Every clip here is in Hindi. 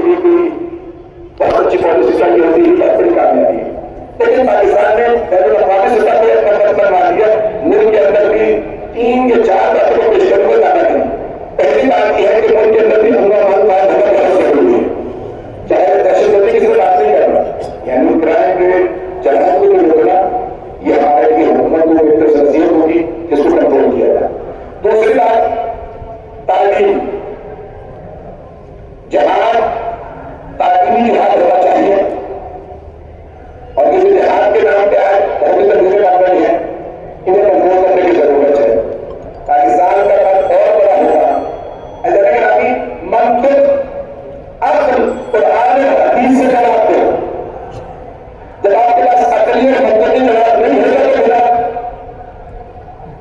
लिए भी बहुत अच्छी पॉलिसी चाहिए होती है, बड़ी कामयाबी। लेकिन पाकिस्तान ने अफगानी सतह पर अपना पत्थर मार दिया। मुल्क के अंदर भी 3 या 4 बातों को पेश करने का दावा नहीं। पहली बात यह है कि मुल्क के अंदर भी अमन बहुत जरूरी है, चाहे दहशतगर्दी की सिर्फ बात नहीं कर रहा, यानी क्राइम रेट चढ़ाने को रोकना, यह हमारे लिए हुकूमत को बेहतर शख्सियत होगी जिसको कंट्रोल किया जाए। दूसरी बात तालीम, जहां तालीमी लिहाज होना चाहिए, और जिस लिहाज के नाम पे आज अभी तक मुझे काम नहीं है, इन्हें कंट्रोल करने की जरूरत है। पाकिस्तान का कद और बड़ा होगा अगर अभी मंतिक अक्ल कुरान हदीस से जवाब दो। जब आपके पास अकलियत मंतिकी जवाब नहीं है तो फिर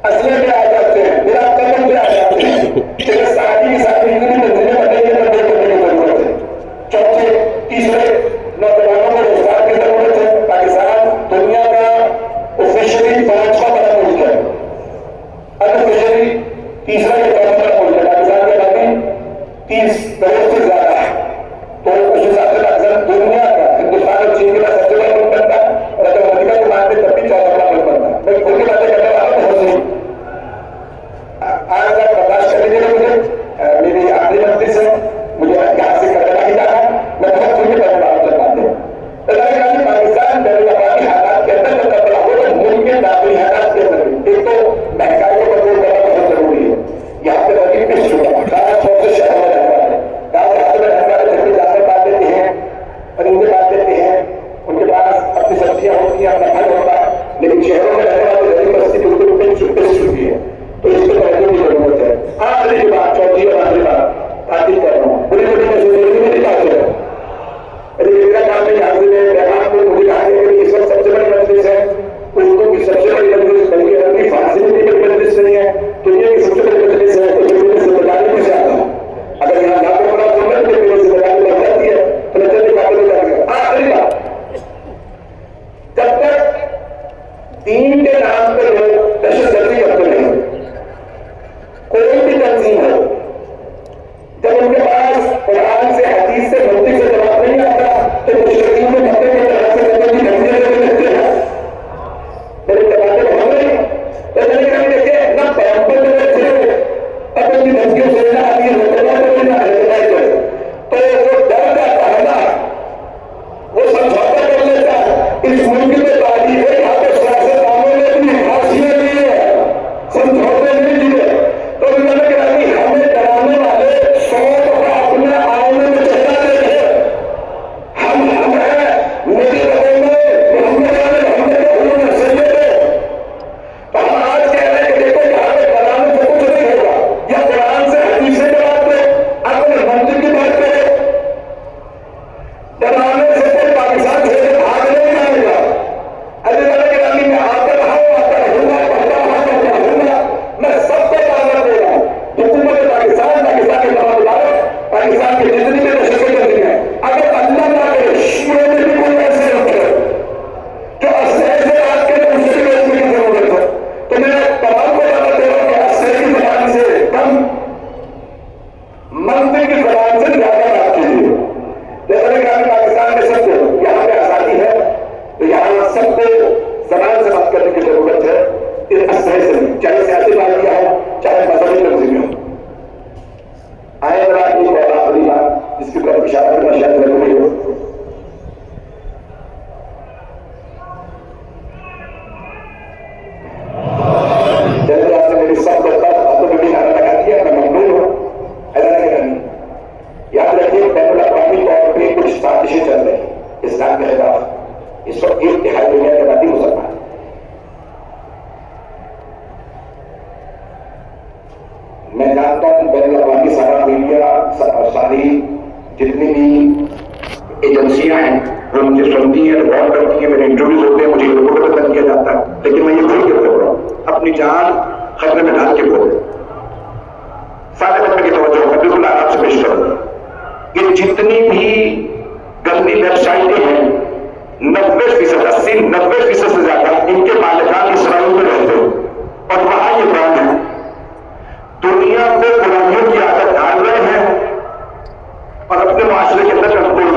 असले पे आ जाते हैं, फिर आप कदम पे आ जाते हैं, फिर शादी की शादी में बनने करने की जरूरत है। चौथे तीसरे नौजवानों को रोजगार की जरूरत है। पाकिस्तान दुनिया का ऑफिशियली 5वां बड़ा मुल्क है, अनऑफिशियली तीसरा या चौथा बड़ा मुल्क है। पाकिस्तान की आबादी 30 करोड़ से ज्यादा है, तो उस हिसाब से पाकिस्तान दुनिया का, हिंदुस्तान और चीन के बाद सबसे बड़ा मुल्क बनता है, और अगर अमेरिका को मानते तब भी 4वां बड़ा मुल्क बनता है। मैं खुल की बातें करने वाला बहुत नहीं, आज आप बर्दाश्त कर लीजिएगा मुझे, मेरी आखिरी मंत्री से मुझे यहाँ से करना ही जाना, मैं बहुत खुल के करने वाला बातें। पाकिस्तान बैरूनी हालात के अंदर जब बदला हो तो मुल्क के दाखिली हालात के अंदर भी एक तो महंगाई को कंट्रोल करना बहुत जरूरी है। यहाँ पे रखी किस शहरों में रहने वाले, गाँव देहातों में रहने वाले झंडे जानवर बांध देते हैं, परिंदे बांध देते हैं, उनके पास अपनी सब्जियां होती हैं, अपना घर होता है, लेकिन शहरों में रहने वाले गरीब बस्ती बिल्कुल पिस चुकी है। तो इस पर करने की जरूरत है। आखिरी बात, चौथी और आखिरी बात ताकीद कर रहा हूँ, बुरी बुरी मेरी बात है, मेरा काम नहीं। आज में मुझे कहा है कि इस वक्त सबसे बड़ी मजलिस है, उनको की सबसे बड़ी मजलिस, बल्कि अपनी फांसी में भी बड़ी मजलिस नहीं है, दुनिया की सबसे बड़ी मजलिस है, तो मेरी जिम्मेदारी में से आता हूँ। अगर यहाँ जाकर बड़ा सुंदर तो मेरी जिम्मेदारी बढ़ जाती है, तो मैं चलने बातें नहीं करेंगे। आखिरी बात, जब तक दीन के नाम पर लोग दहशतगर्दी करते नहीं, कोई भी तंजीम हो, जब उनके पास कुरान से, हदीस से, मंतिक से जवाब नहीं आता तो मुश्किल में धक्के की तरह से करने की धमकी देते हैं। मेरे जवाब हो गई तो कभी देखिए ना पैम्पर थे अपनी धमकियों से ना आती है, तो वो डर का पहला वो समझौता कर लेता है। इस मुल्क में तारीफ है, यहाँ पे सियासतदानों ने अपनी फांसियां ली है, समझौते नहीं लिए, तो उन्होंने कहा कि हमें डराने वाले 100 दफा अपने आईने में चेहरा देखे, हम हैं, मेरे लोगों में हमने सही है। तो हम आज कह रहे हैं कि देखो यहाँ पे डराने से कुछ नहीं होगा, या कुरान से हदीस से जवाब दे, अपने मंदिर की बात करे। डराने से कोई पाकिस्तान से भाग नहीं जाएगा। अल्लाह के नाम में आता रहूंगा, पढ़ता रहूंगा, मैं सबको ताकत दे रहा हूँ। हुकूमत पाकिस्तान, पाकिस्तान के तमाम पाकिस्तान की जितनी भी दहशत गर्दी है, अगर अल्लाह ना करे शियों में भी कोई ऐसे रखे जो ऐसे बात के तो उससे रोकने की जरूरत है। तो मैं तमाम को ताकत दे रहा हूँ कि असर की जबान से कम, मंदिर की जबान से ज्यादा बात कीजिए। जैसे कि पाकिस्तान में सबको यहाँ पे आजादी है, तो यहाँ सबको जबान से बात करने की जरूरत है, इस असर से, चाहे सियासी पार्टियां हो, चाहे मजहबी तंजीमें हो। आए एक और आखिरी बात जिसकी तरफ इशारा करना शायद जरूरी हो, जैसे आपने मेरी सब हाथों में भी नारा लगा दिया, मैं ममनून हूँ, ऐसा नहीं करनी। याद रखिए बैनुल-अक़वामी तौर पर कुछ साजिशें चल रही हैं इस्लाम के खिलाफ। इस वक्त 1/3 दुनिया के आबादी मुसलमान, मैं जानता हूं बैनुल-अक़वामी सारा मीडिया, सारी जितनी भी एजेंसियां हैं वो मुझे सुनती हैं, गौर करती हैं, मेरे इंटरव्यूज होते हैं, मुझे रिपोर्ट पसंद किया जाता है, लेकिन मैं ये खुल के बोल रहा हूँ, अपनी जान खतरे में डाल के बोल रहा हूँ। सारे बच्चों की तवज्जो मैं बिल्कुल आराम से पेश करूंगा। ये जितनी भी गंदी वेबसाइटें हैं, 90%, 80-90% से ज्यादा इनके मालिकान इसराइल में रहते हैं, और वहां ये ब्रांड है। दुनिया को गुलामियों की आदत डाल रहे हैं, और अपने माशरे के अंदर कंट्रोल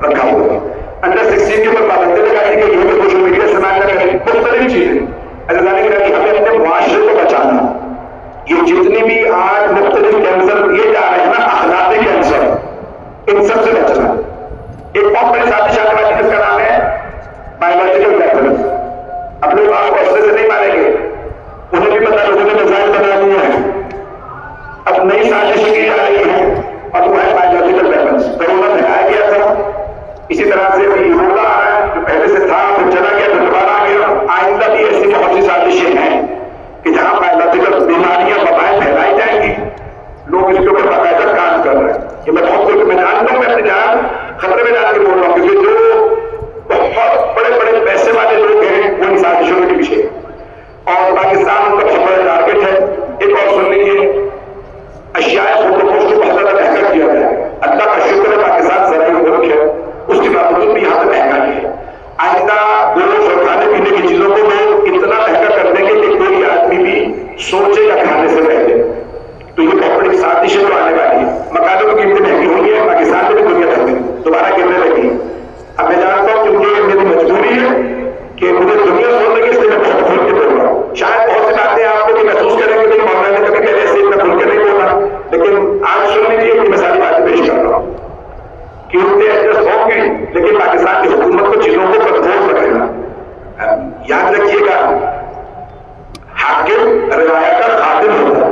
रखा हुआ है। अंडर 16 के ऊपर पाबंदी लगाई गई है, सोशल मीडिया इस्तेमाल न करें, मुख्तलिफ चीजें। ऐसा जाने कि हमें अपने मुआशरे को बचाना। ये जितनी भी आज मुख्तलिफ कैंसर दिए जा रहे हैं ना, अखलाकी कैंसर, इन सब से बचना। एक बहुत बड़ी साजिश आने वाली जिसका नाम है बायोलॉजिकल वेपन्स। अब लोग आपको असले से नहीं मारेंगे, उन्हें भी पता लोगों ने मिसाइल बना ली है। अब नई साजिश की जा रही है और वो है बायोलॉजिकल वेपन्स। कोरोना दिखाया गया था, इसी तरह से इबोला आ रहा है, जो पहले से था फिर चला गया फिर दोबारा आ गया। आइंदा भी ऐसी बहुत सी साजिशें हैं कि जहां बायोलॉजिकल बीमारियां वबाएं फैलाई जाएंगी। लोग इसके ऊपर बाकायदा काम कर रहे हैं। ये मैं बहुत कुछ मैं जानता हूं, मैं अपनी जान खतरे में डाल के बोल रहा हूं, क्योंकि जो बहुत बड़े बड़े पैसे वाले लोग हैं वो इन साजिशों के पीछे, और पाकिस्तान उनका बहुत बड़ा टारगेट है। एक और सुन लीजिए, अशियाए फोटोपोस्ट को बहुत ज्यादा महंगा किया गया है। अल्लाह का शुक्र है पाकिस्तान जराई मुल्क है, उसके बावजूद भी यहाँ पे महंगा नहीं है। आइंदा गोश्त और खाने पीने की चीजों को लोग इतना महंगा कर देंगे कि कोई आदमी भी सोचेगा खाने से पहले। तो ये बहुत बड़ी साजिश तो आने वाली है। मकानों की कीमतें महंगी हुई है पाकिस्तान में भी, दुनिया भर में दोबारा गिरने लगी। अब मैं जानता हूं क्योंकि मेरी मजबूरी है कि मुझे दुनिया सुन लगी, इसलिए मैं बहुत खुल के बोल रहा हूँ। शायद बहुत सी बातें आपको भी महसूस करेंगे कि मौलाना ने कभी पहले से इतना खुल के नहीं बोला, लेकिन आज सुन लीजिए कि मैं सारी बातें पेश कर रहा हूँ। कीमतें एडजस्ट होंगी, लेकिन पाकिस्तान की हुकूमत को चीजों को कंट्रोल रखेगा। याद रखिएगा, हाकिम रिवाया का खातिम होता है।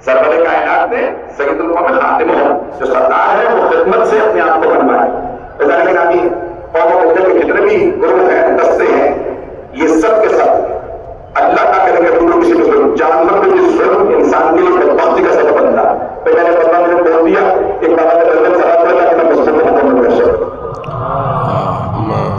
सरवरे कायनात ने सैयदुल मोहम्मद खातिम हो, जो सरदार है वो खिदमत से अपने आप को बनवाए। के जितने भी ग्रुप हैं, दस्ते हैं, ये सब के सब अल्लाह का करेंगे। जानवर को जिस इंसान